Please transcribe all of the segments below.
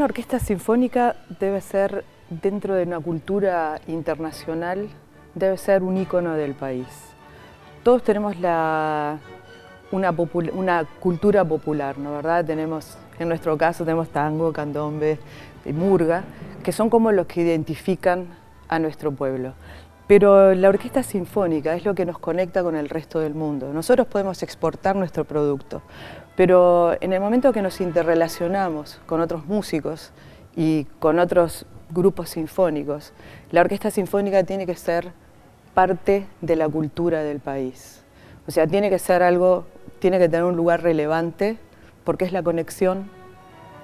Una orquesta sinfónica debe ser, dentro de una cultura internacional, debe ser un ícono del país. Todos tenemos una cultura popular, ¿no verdad? En nuestro caso tenemos tango, candombe, murga, que son como los que identifican a nuestro pueblo. Pero la orquesta sinfónica es lo que nos conecta con el resto del mundo. Nosotros podemos exportar nuestro producto, pero en el momento que nos interrelacionamos con otros músicos y con otros grupos sinfónicos, la orquesta sinfónica tiene que ser parte de la cultura del país. O sea, tiene que ser algo, tiene que tener un lugar relevante porque es la conexión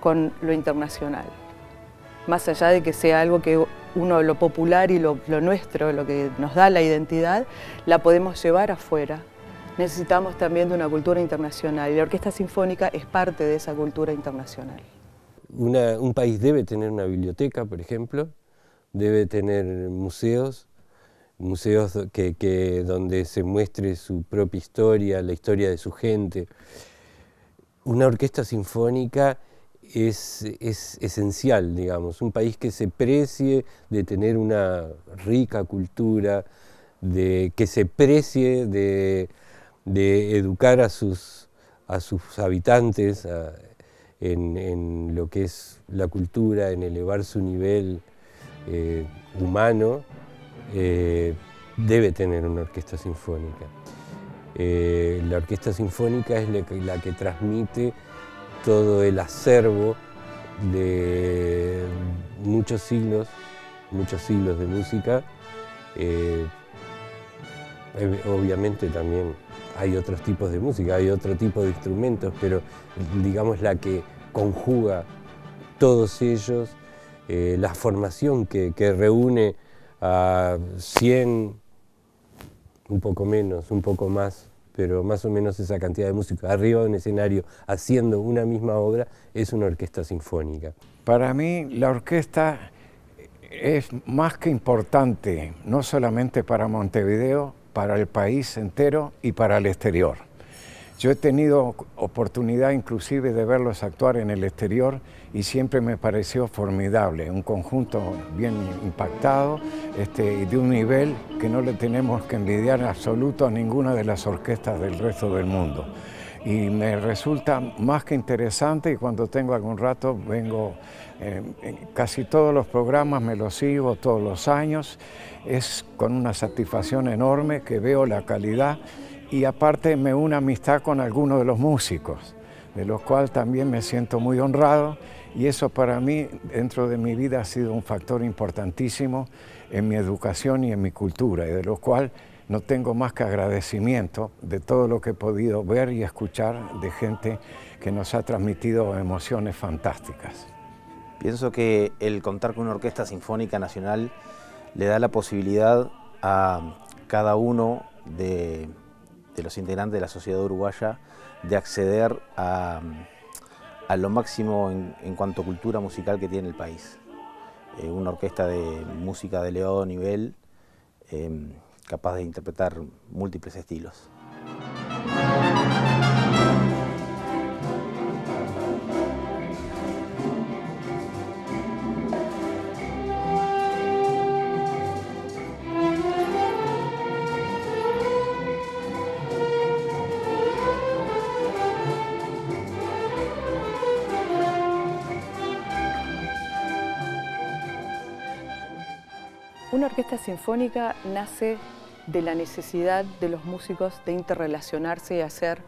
con lo internacional. Más allá de que sea algo que lo popular y lo nuestro, lo que nos da la identidad, la podemos llevar afuera. Necesitamos también de una cultura internacional y la orquesta sinfónica es parte de esa cultura internacional. Un país debe tener una biblioteca, por ejemplo, debe tener museos donde se muestre su propia historia, la historia de su gente. Una orquesta sinfónica es esencial, digamos, un país que se precie de tener una rica cultura, que se precie de educar a sus habitantes en lo que es la cultura, en elevar su nivel humano, debe tener una orquesta sinfónica. La orquesta sinfónica es la que transmite todo el acervo de muchos siglos de música. Obviamente también hay otros tipos de música, hay otro tipo de instrumentos, pero digamos la que conjuga todos ellos, la formación que reúne a 100, un poco menos, un poco más, pero más o menos esa cantidad de música arriba de un escenario haciendo una misma obra, es una orquesta sinfónica. Para mí la orquesta es más que importante, no solamente para Montevideo, para el país entero y para el exterior. Yo he tenido oportunidad inclusive de verlos actuar en el exterior y siempre me pareció formidable, un conjunto bien impactado y de un nivel que no le tenemos que envidiar en absoluto a ninguna de las orquestas del resto del mundo. Y me resulta más que interesante y cuando tengo algún rato vengo, en casi todos los programas me los sigo todos los años, es con una satisfacción enorme que veo la calidad y aparte me une amistad con algunos de los músicos, de los cuales también me siento muy honrado y eso para mí dentro de mi vida ha sido un factor importantísimo en mi educación y en mi cultura y de lo cual no tengo más que agradecimiento de todo lo que he podido ver y escuchar de gente que nos ha transmitido emociones fantásticas. Pienso que el contar con una orquesta sinfónica nacional le da la posibilidad a cada uno de los integrantes de la sociedad uruguaya de acceder a lo máximo en cuanto a cultura musical que tiene el país. Una orquesta de música de elevado nivel, capaz de interpretar múltiples estilos. Una orquesta sinfónica nace de la necesidad de los músicos de interrelacionarse y hacer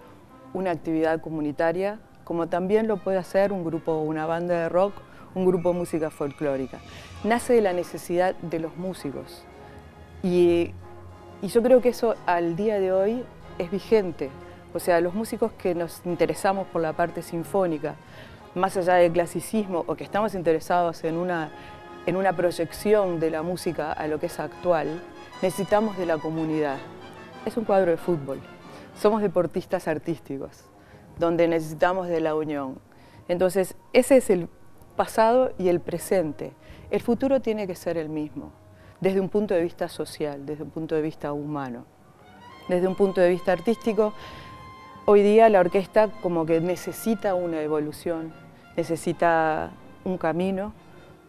una actividad comunitaria, como también lo puede hacer un grupo o una banda de rock, un grupo de música folclórica. Nace de la necesidad de los músicos y yo creo que eso al día de hoy es vigente. O sea, los músicos que nos interesamos por la parte sinfónica, más allá del clasicismo o que estamos interesados en una proyección de la música a lo que es actual, necesitamos de la comunidad. Es un cuadro de fútbol. Somos deportistas artísticos, donde necesitamos de la unión. Entonces, ese es el pasado y el presente. El futuro tiene que ser el mismo, desde un punto de vista social, desde un punto de vista humano. Desde un punto de vista artístico, hoy día la orquesta como que necesita una evolución, necesita un camino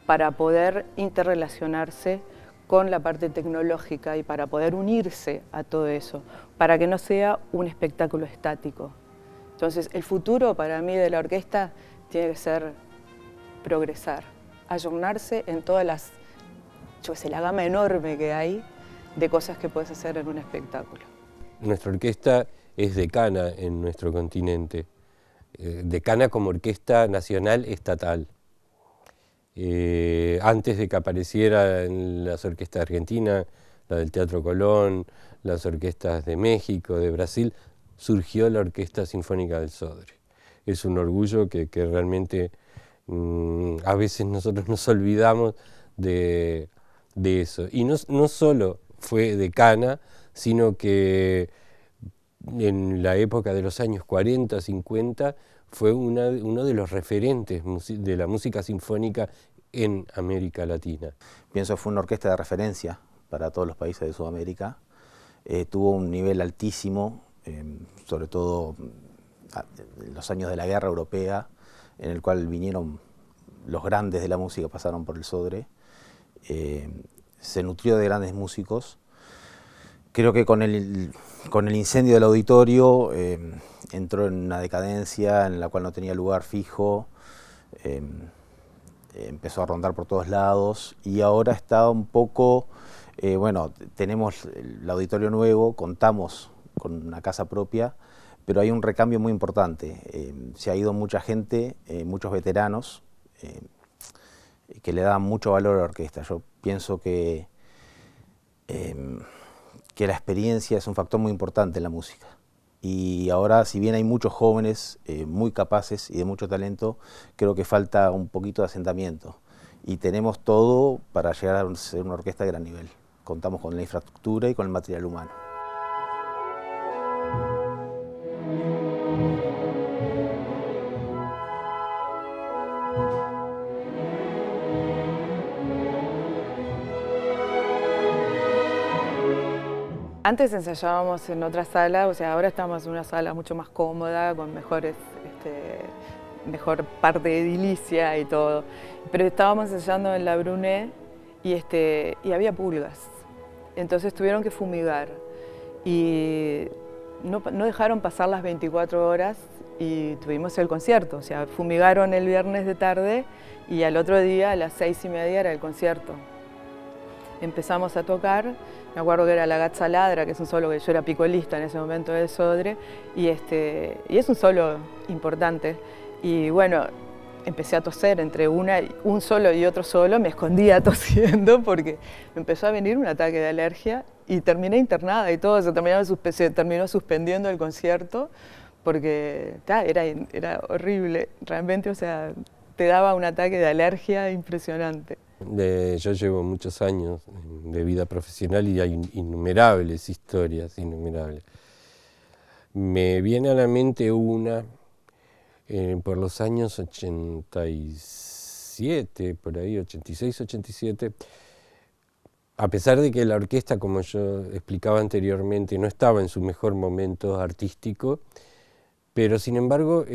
para poder interrelacionarse con la parte tecnológica y para poder unirse a todo eso, para que no sea un espectáculo estático. Entonces, el futuro para mí de la orquesta tiene que ser progresar, ayornarse en todas las, la gama enorme que hay de cosas que puedes hacer en un espectáculo. Nuestra orquesta es decana en nuestro continente, decana como orquesta nacional estatal. Antes de que aparecieran las orquestas argentinas, la del Teatro Colón, las orquestas de México, de Brasil, surgió la Orquesta Sinfónica del Sodre. Es un orgullo que realmente a veces nosotros nos olvidamos de eso. Y no solo fue decana, sino que en la época de los años 40, 50, fue uno de los referentes de la música sinfónica en América Latina. Pienso que fue una orquesta de referencia para todos los países de Sudamérica. Tuvo un nivel altísimo, sobre todo en los años de la guerra europea, en el cual vinieron los grandes de la música, pasaron por el Sodre. Se nutrió de grandes músicos. Creo que con el incendio del auditorio entró en una decadencia en la cual no tenía lugar fijo, empezó a rondar por todos lados y ahora está un poco, bueno, tenemos el auditorio nuevo, contamos con una casa propia, pero hay un recambio muy importante. Se ha ido mucha gente, muchos veteranos, que le dan mucho valor a la orquesta. Yo pienso que la experiencia es un factor muy importante en la música. Y ahora, si bien hay muchos jóvenes muy capaces y de mucho talento, creo que falta un poquito de asentamiento. Y tenemos todo para llegar a ser una orquesta de gran nivel. Contamos con la infraestructura y con el material humano. Antes ensayábamos en otra sala, o sea, ahora estamos en una sala mucho más cómoda, con mejor parte de edilicia y todo. Pero estábamos ensayando en la Brunet y había pulgas. Entonces tuvieron que fumigar y no dejaron pasar las 24 horas y tuvimos el concierto. O sea, fumigaron el viernes de tarde y al otro día a las 6:30 era el concierto. Empezamos a tocar, me acuerdo que era La Gazza Ladra, que es un solo que yo era picolista en ese momento del Sodre, y es un solo importante. Y bueno, empecé a toser entre un solo y otro solo, me escondía tosiendo porque me empezó a venir un ataque de alergia y terminé internada y todo, se terminó suspendiendo el concierto porque era horrible, realmente, o sea, te daba un ataque de alergia impresionante. Yo llevo muchos años de vida profesional y hay innumerables historias, innumerables. Me viene a la mente una por los años 87, por ahí, 86, 87, a pesar de que la orquesta, como yo explicaba anteriormente, no estaba en su mejor momento artístico, pero sin embargo,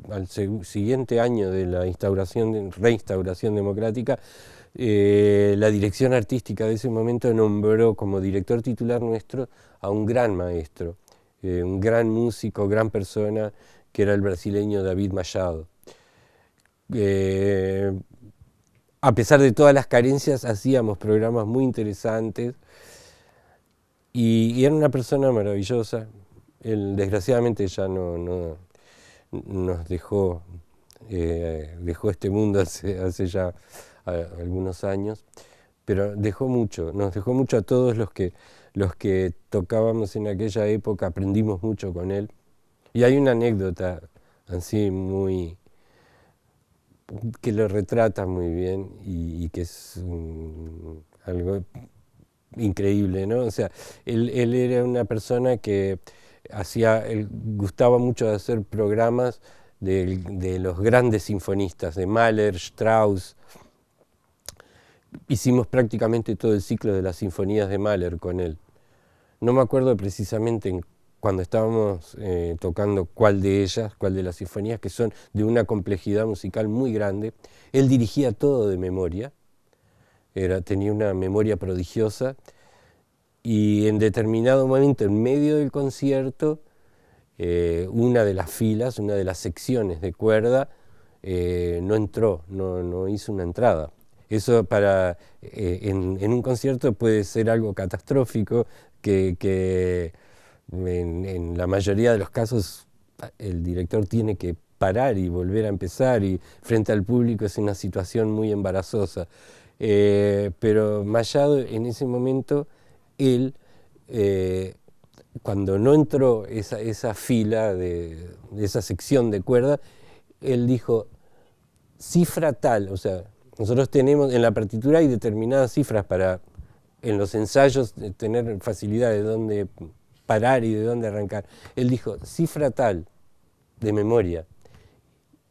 al siguiente año de la reinstauración democrática, la dirección artística de ese momento nombró como director titular nuestro a un gran maestro, un gran músico, gran persona, que era el brasileño David Machado. A pesar de todas las carencias, hacíamos programas muy interesantes y era una persona maravillosa. Él desgraciadamente ya no nos dejó este mundo hace ya algunos años, pero nos dejó mucho a todos los que tocábamos en aquella época, aprendimos mucho con él. Y hay una anécdota así que lo retrata muy bien y que es algo increíble, ¿no? O sea, él era una persona que gustaba mucho de hacer programas de los grandes sinfonistas, de Mahler, Strauss. Hicimos prácticamente todo el ciclo de las sinfonías de Mahler con él. No me acuerdo precisamente en cuando estábamos tocando cuál de las sinfonías, que son de una complejidad musical muy grande. Él dirigía todo de memoria, tenía una memoria prodigiosa, y en determinado momento, en medio del concierto, una de las filas, una de las secciones de cuerda, no entró, no hizo una entrada. Eso en un concierto puede ser algo catastrófico, que en la mayoría de los casos el director tiene que parar y volver a empezar, y frente al público es una situación muy embarazosa. Pero Mallado, en ese momento, él, cuando no entró esa fila de esa sección de cuerda, él dijo cifra tal, o sea, nosotros tenemos en la partitura hay determinadas cifras para en los ensayos tener facilidad de dónde parar y de dónde arrancar. Él dijo cifra tal de memoria,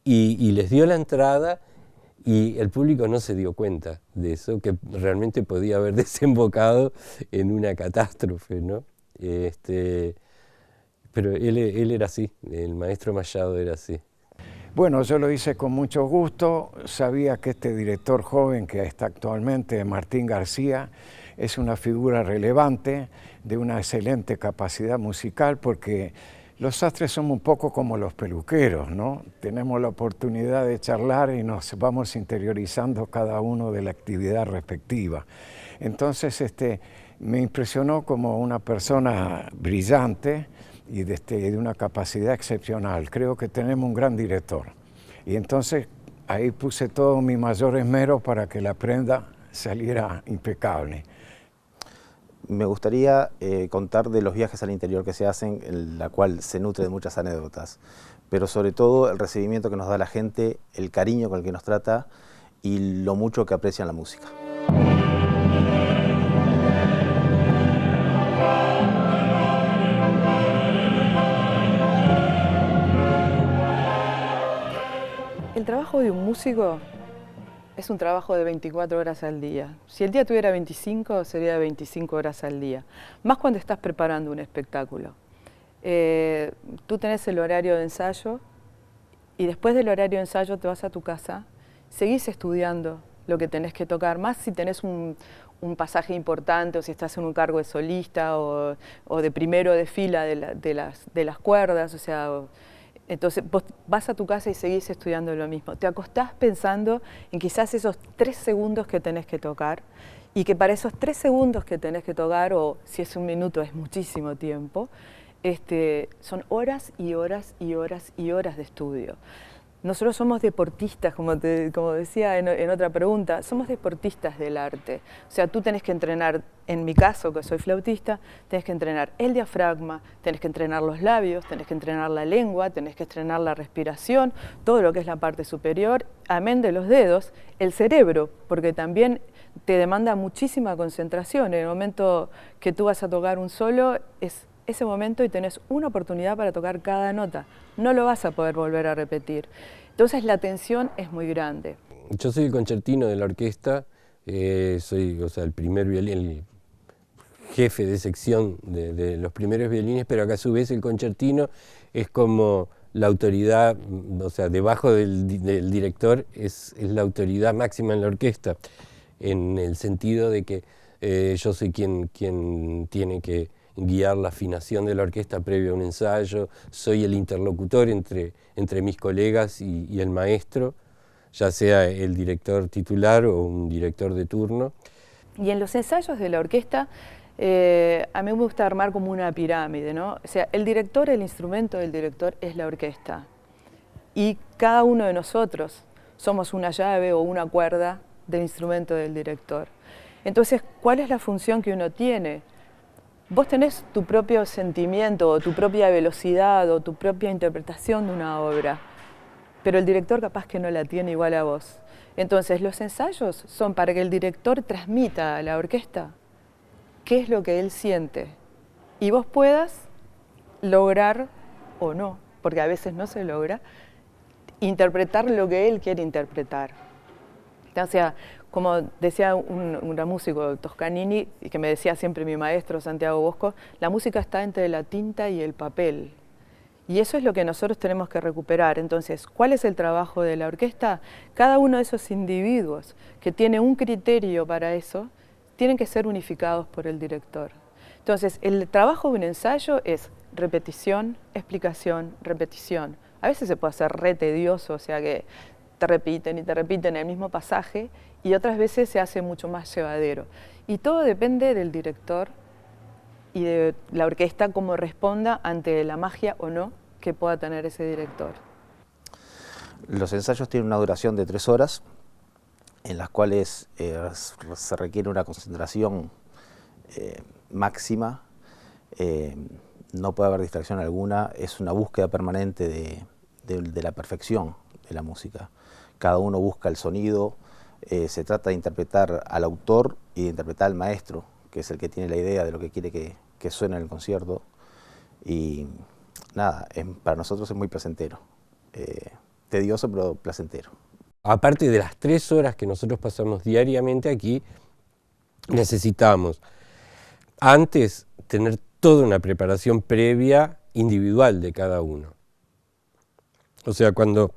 y les dio la entrada, y el público no se dio cuenta de eso, que realmente podía haber desembocado en una catástrofe, ¿no? Pero él era así, el maestro Mallado era así. Bueno, yo lo hice con mucho gusto. Sabía que este director joven que está actualmente, Martín García, es una figura relevante, de una excelente capacidad musical, porque los sastres somos un poco como los peluqueros, ¿no? Tenemos la oportunidad de charlar y nos vamos interiorizando cada uno de la actividad respectiva. Entonces, me impresionó como una persona brillante y de una capacidad excepcional. Creo que tenemos un gran director. Y entonces ahí puse todo mi mayor esmero para que la prenda saliera impecable. Me gustaría contar de los viajes al interior que se hacen, en la cual se nutre de muchas anécdotas, pero sobre todo el recibimiento que nos da la gente, el cariño con el que nos trata y lo mucho que aprecian la música. El trabajo de un músico es un trabajo de 24 horas al día. Si el día tuviera 25, sería de 25 horas al día. Más cuando estás preparando un espectáculo. Tú tenés el horario de ensayo y después del horario de ensayo te vas a tu casa, seguís estudiando lo que tenés que tocar, más si tenés un pasaje importante o si estás en un cargo de solista o de primero de fila de las cuerdas, o sea... Entonces vos vas a tu casa y seguís estudiando lo mismo. Te acostás pensando en quizás esos 3 segundos que tenés que tocar, y que para esos 3 segundos que tenés que tocar, o si es 1 minuto es muchísimo tiempo, son horas y horas y horas y horas de estudio. Nosotros somos deportistas, como decía en otra pregunta, somos deportistas del arte. O sea, tú tenés que entrenar, en mi caso, que soy flautista, tenés que entrenar el diafragma, tenés que entrenar los labios, tenés que entrenar la lengua, tenés que entrenar la respiración, todo lo que es la parte superior, amén de los dedos, el cerebro, porque también te demanda muchísima concentración. En el momento que tú vas a tocar un solo, es ese momento y tenés una oportunidad para tocar cada nota. No lo vas a poder volver a repetir. Entonces la tensión es muy grande. Yo soy el concertino de la orquesta, soy el primer violín, el jefe de sección de los primeros violines, pero que a su vez el concertino es como la autoridad, o sea, debajo del director es la autoridad máxima en la orquesta, en el sentido de que yo soy quien tiene que guiar la afinación de la orquesta previo a un ensayo, soy el interlocutor entre mis colegas y el maestro, ya sea el director titular o un director de turno. Y en los ensayos de la orquesta, a mí me gusta armar como una pirámide, ¿no? O sea, el instrumento del director es la orquesta. Y cada uno de nosotros somos una llave o una cuerda del instrumento del director. Entonces, ¿cuál es la función que uno tiene? Vos tenés tu propio sentimiento, o tu propia velocidad, o tu propia interpretación de una obra, pero el director capaz que no la tiene igual a vos. Entonces, los ensayos son para que el director transmita a la orquesta qué es lo que él siente, y vos puedas lograr, o no, porque a veces no se logra, interpretar lo que él quiere interpretar. O sea, como decía un músico, Toscanini, y que me decía siempre mi maestro Santiago Bosco, la música está entre la tinta y el papel. Y eso es lo que nosotros tenemos que recuperar. Entonces, ¿cuál es el trabajo de la orquesta? Cada uno de esos individuos que tiene un criterio para eso, tienen que ser unificados por el director. Entonces, el trabajo de un ensayo es repetición, explicación, repetición. A veces se puede hacer re tedioso, o sea que te repiten y te repiten el mismo pasaje, y otras veces se hace mucho más llevadero. Y todo depende del director y de la orquesta cómo responda ante la magia o no que pueda tener ese director. Los ensayos tienen una duración de 3 horas, en las cuales se requiere una concentración máxima, no puede haber distracción alguna, es una búsqueda permanente de la perfección de la música. Cada uno busca el sonido, se trata de interpretar al autor y de interpretar al maestro, que es el que tiene la idea de lo que quiere que suene en el concierto. Y nada, para nosotros es muy placentero, tedioso pero placentero. Aparte de las 3 horas que nosotros pasamos diariamente aquí, necesitamos antes tener toda una preparación previa individual de cada uno. O sea, cuando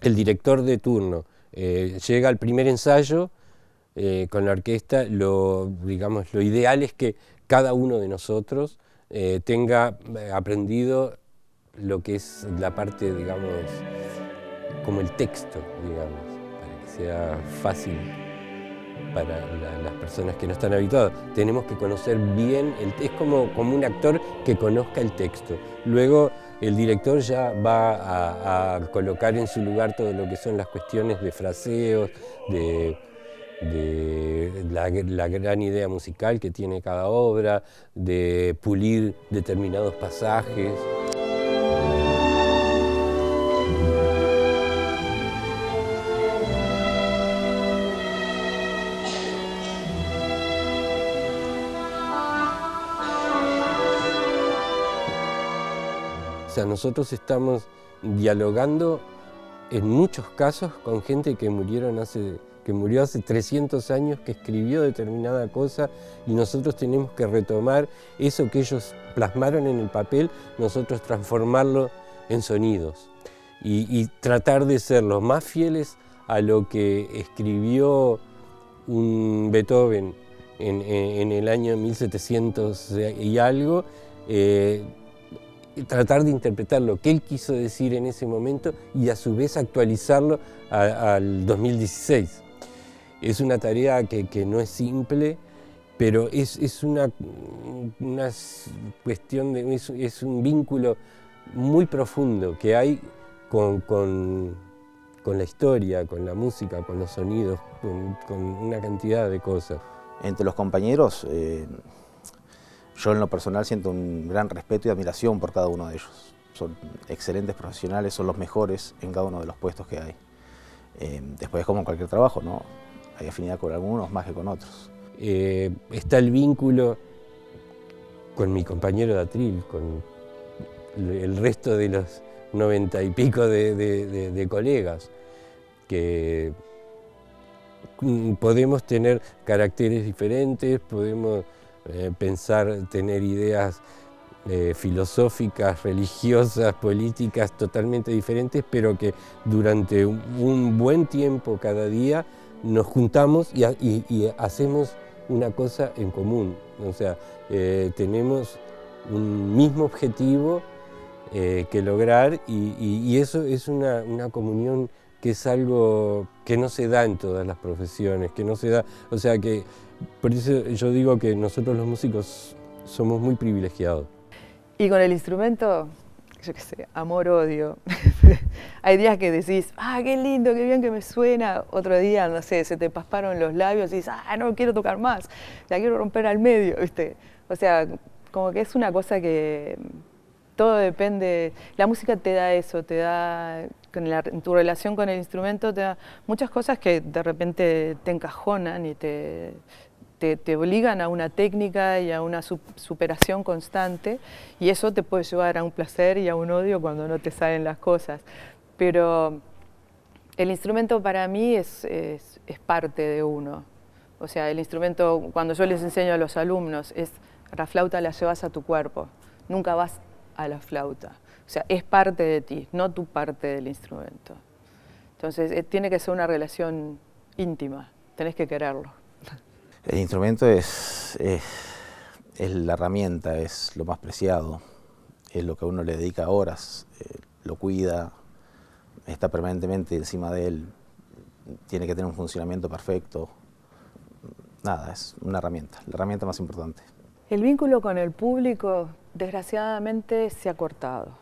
el director de turno llega al primer ensayo con la orquesta, lo ideal es que cada uno de nosotros tenga aprendido lo que es la parte, digamos, como el texto, digamos, para que sea fácil para las personas que no están habituadas. Tenemos que conocer bien, es como un actor que conozca el texto. Luego el director ya va a colocar en su lugar todo lo que son las cuestiones de fraseos, de la gran idea musical que tiene cada obra, de pulir determinados pasajes. O sea, nosotros estamos dialogando en muchos casos con gente que murió hace 300 años, que escribió determinada cosa, y nosotros tenemos que retomar eso que ellos plasmaron en el papel, nosotros transformarlo en sonidos y tratar de ser los más fieles a lo que escribió un Beethoven en el año 1700 y algo, tratar de interpretar lo que él quiso decir en ese momento y a su vez actualizarlo al 2016. Es una tarea que no es simple, pero es una cuestión, es un vínculo muy profundo que hay con la historia, con la música, con los sonidos, con una cantidad de cosas. Entre los compañeros, yo en lo personal siento un gran respeto y admiración por cada uno de ellos. Son excelentes profesionales, son los mejores en cada uno de los puestos que hay. Después es como en cualquier trabajo, ¿no? Hay afinidad con algunos más que con otros. Está el vínculo con mi compañero de atril, con el resto de los 90 y pico de colegas, que podemos tener caracteres diferentes, podemos pensar, tener ideas filosóficas, religiosas, políticas totalmente diferentes, pero que durante un buen tiempo cada día nos juntamos y hacemos una cosa en común. O sea, tenemos un mismo objetivo que lograr, y eso es una comunión que es algo que no se da en todas las profesiones, que no se da, o sea que por eso yo digo que nosotros los músicos somos muy privilegiados. Y con el instrumento, yo qué sé, amor-odio. Hay días que decís, ah, qué lindo, qué bien que me suena. Otro día, no sé, se te pasparon los labios y dices, ah, no quiero tocar más, la quiero romper al medio, ¿viste? O sea, como que es una cosa que todo depende. La música te da eso, te da, en tu relación con el instrumento, te da muchas cosas que de repente te encajonan y te obligan a una técnica y a una superación constante, y eso te puede llevar a un placer y a un odio cuando no te salen las cosas. Pero El instrumento para mí es parte de uno. O sea, el instrumento, cuando yo les enseño a los alumnos, la flauta la llevas a tu cuerpo, nunca vas a la flauta. O sea, es parte de ti, no tu parte del instrumento. Entonces, tiene que ser una relación íntima, tenés que quererlo. El instrumento es la herramienta, es lo más preciado, es lo que uno le dedica horas, lo cuida, está permanentemente encima de él, tiene que tener un funcionamiento perfecto. Nada, es una herramienta, la herramienta más importante. El vínculo con el público, desgraciadamente, se ha cortado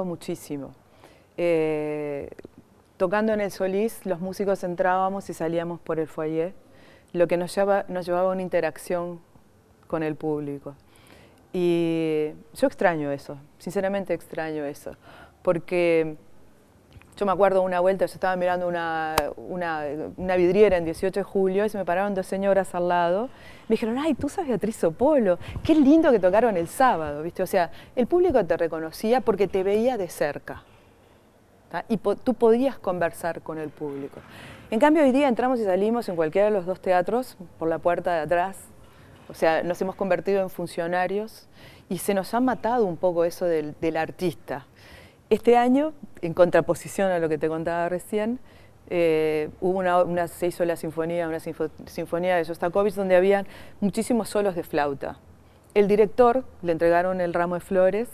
muchísimo. Tocando en el Solís, los músicos entrábamos y salíamos por el foyer, lo que nos llevaba a una interacción con el público. Y yo extraño eso, sinceramente extraño eso, porque yo me acuerdo una vuelta, yo estaba mirando una vidriera en 18 de julio y se me pararon dos señoras al lado. Me dijeron, ay, tú sos Beatriz Sopolo, qué lindo que tocaron el sábado, ¿viste? O sea, el público te reconocía porque te veía de cerca, ¿tá? Y tú podías conversar con el público. En cambio, hoy día entramos y salimos en cualquiera de los dos teatros por la puerta de atrás. O sea, nos hemos convertido en funcionarios y se nos ha matado un poco eso del artista. Este año, en contraposición a lo que te contaba recién, se hizo la sinfonía, una sinfonía de Shostakovich donde había muchísimos solos de flauta. El director le entregaron el ramo de flores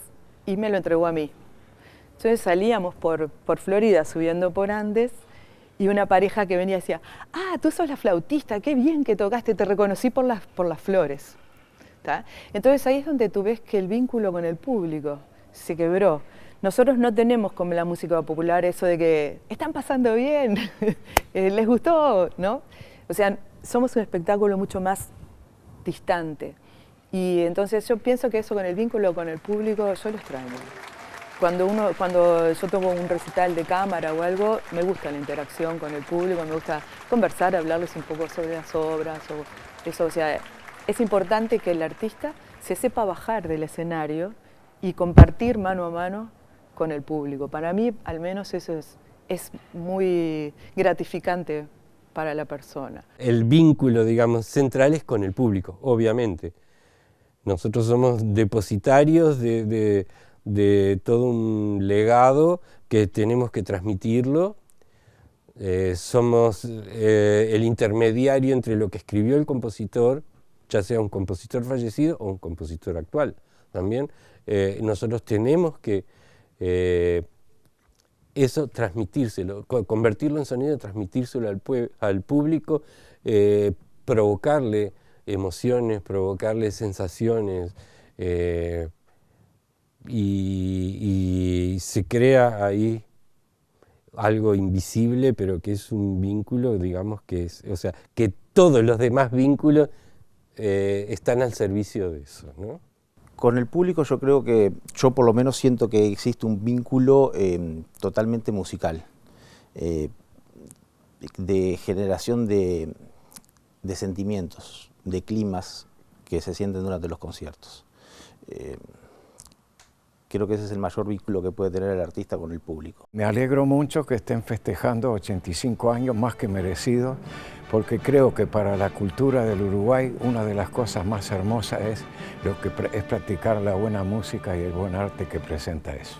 y me lo entregó a mí. Entonces salíamos por Florida subiendo por Andes y una pareja que venía y decía, ah, tú sos la flautista, qué bien que tocaste, te reconocí por las flores. ¿Tá? Entonces ahí es donde tú ves que el vínculo con el público se quebró. Nosotros no tenemos como la música popular eso de que están pasando bien, les gustó, ¿no? O sea, somos un espectáculo mucho más distante. Y entonces yo pienso que eso con el vínculo con el público, yo lo extraño. Cuando yo toco un recital de cámara o algo, me gusta la interacción con el público, me gusta conversar, hablarles un poco sobre las obras, o eso, o sea, es importante que el artista se sepa bajar del escenario y compartir mano a mano con el público. Para mí, al menos, eso es muy gratificante para la persona. El vínculo, digamos, central es con el público, obviamente. Nosotros somos depositarios de todo un legado que tenemos que transmitirlo. Somos el intermediario entre lo que escribió el compositor, ya sea un compositor fallecido o un compositor actual. También nosotros tenemos que eso transmitírselo, convertirlo en sonido, transmitírselo al público, provocarle emociones, provocarle sensaciones, y se crea ahí algo invisible, pero que es un vínculo, digamos, o sea, que todos los demás vínculos están al servicio de eso, ¿no? Con el público yo creo que, yo por lo menos siento que existe un vínculo totalmente musical, de generación de sentimientos, de climas que se sienten durante los conciertos. Creo que ese es el mayor vínculo que puede tener el artista con el público. Me alegro mucho que estén festejando 85 años, más que merecidos, porque creo que para la cultura del Uruguay una de las cosas más hermosas es practicar la buena música y el buen arte que presenta eso.